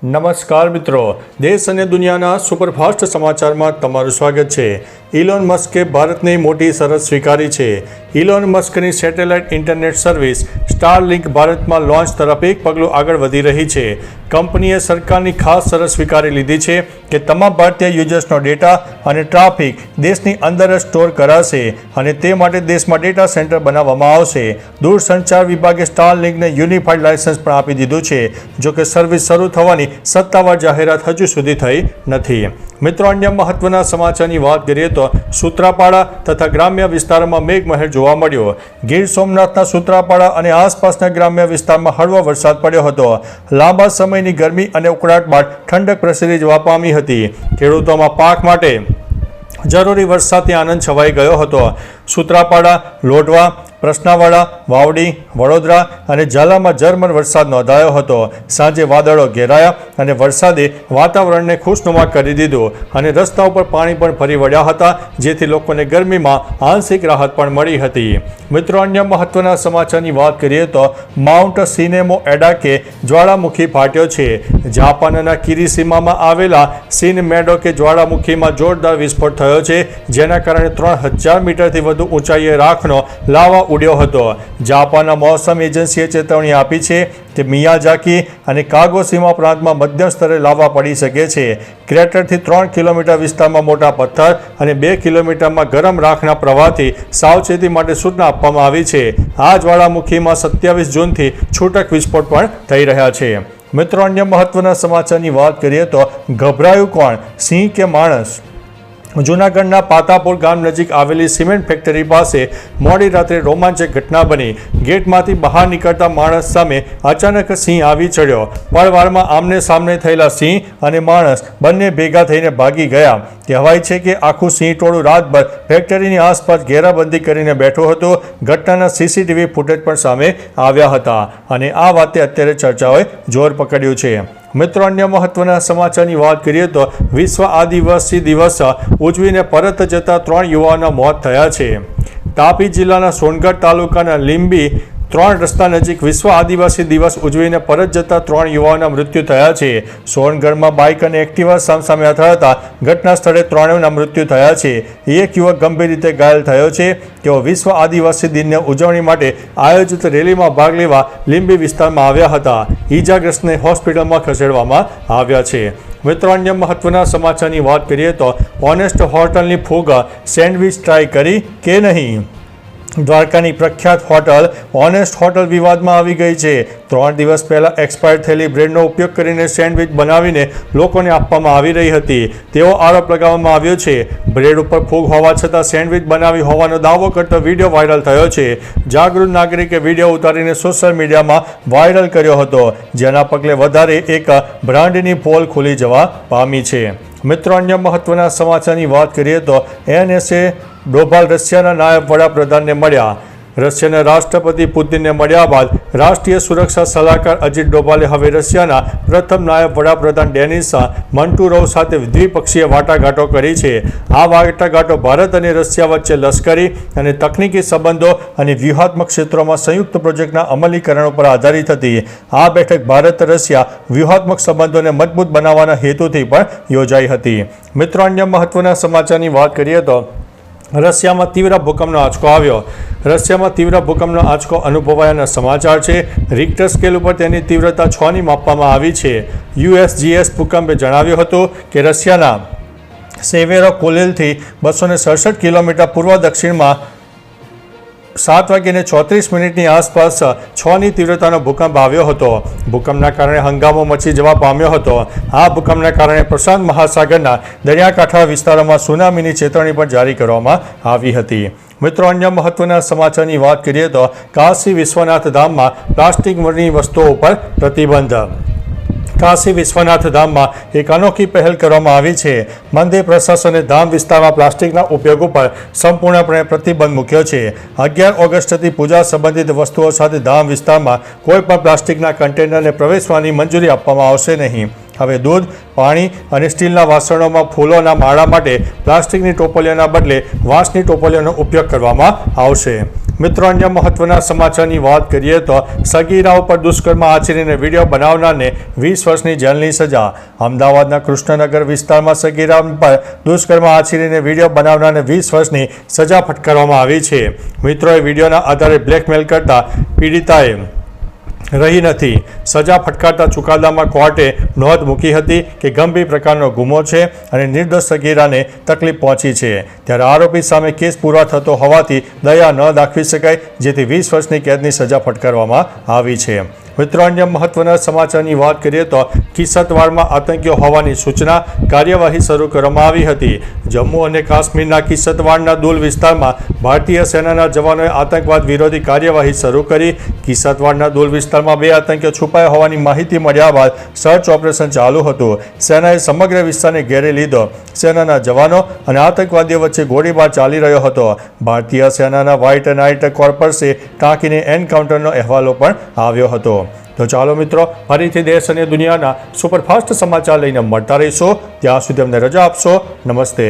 નમસ્કાર મિત્રો, દેશ અને દુનિયાના સુપરફાસ્ટ સમાચારમાં તમારું સ્વાગત છે। ઇલોન મસ્કે ભારતની મોટી શરત સ્વીકારી છે। ઇલોન મસ્કની સેટેલાઇટ ઇન્ટરનેટ સર્વિસ સ્ટારલિંક ભારતમાં લોન્ચ તરફ એક પગલું આગળ વધી રહી છે। કંપનીએ સરકારની ખાસ શરત સ્વીકારી લીધી છે કે તમામ ભારતીય યુઝર્સનો ડેટા અને ટ્રાફિક દેશની અંદર જ સ્ટોર કરાશે અને તે માટે દેશમાં ડેટા સેન્ટર બનાવવામાં આવશે। દૂરસંચાર વિભાગે સ્ટારલિંકને યુનિફાઈડ લાયસન્સ પણ આપી દીધું છે, જોકે સર્વિસ શરૂ થવાની સત્તાવાર જાહેરાત હજુ સુધી થઈ નથી। મિત્રો, અન્ય મહત્વના સમાચારની વાત કરીએ તો સૂત્રાપાડા તથા ગ્રામ્ય વિસ્તારોમાં મેઘમહેર જોવા મળ્યો। ગીર સોમનાથના સૂત્રાપાડા અને આસપાસના ગ્રામ્ય વિસ્તારમાં હળવો વરસાદ પડ્યો હતો। લાંબા સમયની ગરમી અને ઉકળાટ બાદ ઠંડક પ્રસરી જવા પામી હતી। ખેડૂતોમાં પાક માટે જરૂરી વરસાદથી આનંદ છવાઈ ગયો હતો। સૂત્રાપાડા, લોઢવા, પ્રસનાવાડા, વાવડી, વડોદરા અને ઝાલામાં ઝરમર વરસાદ નોંધાયો હતો। સાંજે વાદળો ઘેરાયા અને વરસાદે વાતાવરણને ખુશનુમા કરી દીધું અને રસ્તા ઉપર પાણી પણ ફરી વળ્યા હતા, જેથી લોકોને ગરમીમાં આંશિક રાહત પણ મળી હતી। મિત્રો, અન્ય મહત્વના સમાચારની વાત કરીએ તો માઉન્ટ સિનેમો એડાકે જ્વાળામુખી ફાટ્યો છે। જાપાનના કિરીસીમામાં આવેલા સિન મેડોકે જ્વાળામુખીમાં જોરદાર વિસ્ફોટ થયો છે, જેના કારણે 3000 મીટરથી વધુ ઊંચાઈએ રાખનો લાવા ઉડ્યો હતો। જાપાનના મોસમ એજન્સીએ ચેતવણી આપી છે કે મિયાજાકી અને કાગોસીમા પ્રાંતમાં મધ્યમ સ્તરે લાવા પડી શકે છે। ક્રેટરથી 3 કિલોમીટર વિસ્તારમાં મોટા પથ્થર અને 2 કિલોમીટરમાં ગરમ રાખના પ્રવાહથી સાવચેતી માટે સૂચના આપવામાં આવી છે। આ જ્વાળામુખીમાં 27 જૂનથી છૂટક વિસ્ફોટ પણ થઈ રહ્યા છે। મિત્રો, અન્ય મહત્વના સમાચારની વાત કરીએ તો ગભરાયું કોણ, સિંહ કે માણસ? જૂનાગઢના પાતાપુર ગામ નજીક આવેલી સિમેન્ટ ફેક્ટરી પાસે મોડી રાત્રે રોમાંચક ઘટના બની। ગેટમાંથી બહાર નીકળતા માણસ સામે અચાનક સિંહ આવી ચડ્યો। પળવારમાં આમને સામને થયેલા સિંહ અને માણસ બંને ભેગા થઈને ભાગી ગયા। કહેવાય છે કે આખું સિંહ ટોળું રાતભર ફેક્ટરીની આસપાસ ઘેરાબંધી કરીને બેઠું હતું। ઘટનાના સીસીટીવી ફૂટેજ પણ સામે આવ્યા હતા અને આ વાતે અત્યારે ચર્ચાઓએ જોર પકડ્યું છે। મિત્રો, અન્ય મહત્વના સમાચારની વાત કરીએ તો વિશ્વ આદિવાસી દિવસ ઉજવીને પરત જતા 3 યુવાનોના મોત થયા છે। તાપી જિલ્લાના સોનગઢ તાલુકાના લીંબી 3 રસ્તા નજીક વિશ્વ આદિવાસી દિવસ ઉજવીને પરત જતા 3 યુવાનોના મૃત્યુ થયા છે। સોનગઢમાં બાઇક અને એક્ટિવા સામસામે અથડાતા ઘટના સ્થળે 3 મૃત્યુ થયા છે। એક યુવક ગંભીર રીતે ઘાયલ થયો છે। તેઓ વિશ્વ આદિવાસી દિનની ઉજવણી માટે આયોજિત રેલીમાં ભાગ લેવા લીંબી વિસ્તારમાં આવ્યા હતા। ઈજાગ્રસ્તને હોસ્પિટલમાં ખસેડવામાં આવ્યા છે। મિત્રો, અન્ય મહત્વના સમાચારની વાત કરીએ તો ઓનેસ્ટ હોટલની ફૂગ, સેન્ડવિચ ટ્રાય કરી કે નહીં? દ્વારકાની પ્રખ્યાત હોટલ ઓનેસ્ટ હોટલ વિવાદમાં આવી ગઈ છે। 3 દિવસ પહેલાં એક્સપાયર થયેલી બ્રેડનો ઉપયોગ કરીને સેન્ડવિચ બનાવીને લોકોને આપવામાં આવી રહી હતી। તેવો આરોપ લગાવવામાં આવ્યો છે। બ્રેડ ઉપર ફૂગ હોવા છતાં સેન્ડવિચ બનાવી હોવાનો દાવો કરતો વિડીયો વાયરલ થયો છે। જાગૃત નાગરિકે વિડીયો ઉતારીને સોશિયલ મીડિયામાં વાયરલ કર્યો હતો, જેના પગલે વધારે એક બ્રાન્ડની પોલ ખુલી જવા પામી છે। મિત્રો, અન્ય મહત્વના સમાચારની વાત કરીએ તો NSA ડોભાલ રશિયાના નાયબ વડાપ્રધાનને મળ્યા। રશિયાના રાષ્ટ્રપતિ પુતિનને મળ્યા બાદ રાષ્ટ્રીય સુરક્ષા સલાહકાર અજીત ડોભાલે હવે રશિયાના પ્રથમ નાયબ વડાપ્રધાન ડેનિસ મંટુરોવ સાથે દ્વિપક્ષીય વાટાઘાટો કરી છે। આ વાટાઘાટો ભારત અને રશિયા વચ્ચે લશ્કરી અને તકનીકી સંબંધો અને વ્યૂહાત્મક ક્ષેત્રોમાં સંયુક્ત પ્રોજેક્ટના અમલીકરણ પર આધારિત હતી। આ બેઠક ભારત રશિયા વ્યૂહાત્મક સંબંધોને મજબૂત બનાવવાના હેતુથી પણ યોજાઈ હતી। મિત્રો, અન્ય મહત્વના સમાચારની વાત કરીએ તો રશિયામાં તીવ્ર ભૂકંપનો આંચકો આવ્યો। રશિયામાં તીવ્ર ભૂકંપનો આંચકો અનુભવાયાના સમાચાર છે। રિક્ટર સ્કેલ ઉપર તેની તીવ્રતા 6ની માપવામાં આવી છે। USGS ભૂકંપે જણાવ્યું હતું કે રશિયાના સેવેરો કોલેલથી 267 કિલોમીટર પૂર્વ દક્ષિણમાં 7:34 આસપાસ 6ની તીવ્રતાનો ભૂકંપ આવ્યો હતો। ભૂકંપના કારણે હંગામો મચી જવા પામ્યો હતો। આ ભૂકંપના કારણે પ્રશાંત મહાસાગરના દરિયાકાંઠા વિસ્તારોમાં સુનામીની ચેતવણી પણ જારી કરવામાં આવી હતી। મિત્રો, અન્ય મહત્વના સમાચારની વાત કરીએ તો કાશી વિશ્વનાથ ધામમાં પ્લાસ્ટિકની વસ્તુઓ ઉપર પ્રતિબંધ। કાશી વિશ્વનાથ ધામમાં એક અનોખી પહેલ કરવામાં આવી છે। મંદિર પ્રશાસને ધામ વિસ્તારમાં પ્લાસ્ટિકના ઉપયોગ ઉપર સંપૂર્ણપણે પ્રતિબંધ મૂક્યો છે। 11 ઓગસ્ટથી પૂજા સંબંધિત વસ્તુઓ સાથે ધામ વિસ્તારમાં કોઈપણ પ્લાસ્ટિકના કન્ટેનરને પ્રવેશવાની મંજૂરી આપવામાં આવશે નહીં। હવે દૂધ, પાણી અને સ્ટીલના વાસણોમાં ફૂલોના માળા માટે પ્લાસ્ટિકની ટોપલીઓના બદલે વાંસની ટોપલીઓનો ઉપયોગ કરવામાં આવશે। મિત્રો, અન્ય મહત્વના સમાચારની વાત કરીએ તો સગીરા ઉપર દુષ્કર્મ આચરીને વિડીયો બનાવનારને 20 વર્ષની જેલની સજા. અમદાવાદના કૃષ્ણનગર વિસ્તારમાં સગીરા પર દુષ્કર્મ આચરીને વિડીયો બનાવનારને 20 વર્ષની સજા ફટકારવામાં આવી છે. મિત્રોએ વિડીયોના આધારે બ્લેકમેલ કરતા પીડિતાએ રહી નથી. સજા ફટકારતા ચુકાદામાં કોર્ટે નોંધ મૂકી હતી કે ગંભીર પ્રકારનો ગુનો છે અને નિર્દોષ સગીરાને તકલીફ પહોંચી છે. ત્યારે આરોપી સામે કેસ પૂરા થતો હોવાથી દયા ન દાખવી શકાય, જેથી 20 વર્ષની કેદની સજા ફટકારવામાં આવી છે. મિત્રો, અન્ય મહત્વના સમાચારની વાત કરીએ તો કિસતવાડમાં આતંકીઓ હોવાની સૂચના, કાર્યવાહી શરૂ કરવામાં આવી હતી. જમ્મુ અને કાશ્મીરના કિસતવાડના દુલ વિસ્તારમાં ભારતીય સેનાના જવાનોએ આતંકવાદ વિરોધી કાર્યવાહી શરૂ કરી. કિસતવાડના દુલ વિસ્તારમાં 2 આતંકીઓ છુપાયા હોવાની માહિતી મળ્યા બાદ સર્ચ ઓપરેશન ચાલુ હતું. સેનાએ સમગ્ર વિસ્તારને ઘેરી લીધો. સેનાના જવાનો અને આતંકવાદીઓ વચ્ચે ગોળીબાર ચાલી રહ્યો હતો. ભારતીય સેનાના વ્હાઇટ નાઇટ કોર્પ્સે ટાંકીને એન્કાઉન્ટરનો અહેવાલો પણ આવ્યો હતો. તો ચાલો મિત્રો, ફરીથી દેશ અને દુનિયાના સુપરફાસ્ટ સમાચાર લઈને મળતા રહીશો. ત્યાં સુધી અમને રજા આપશો. નમસ્તે.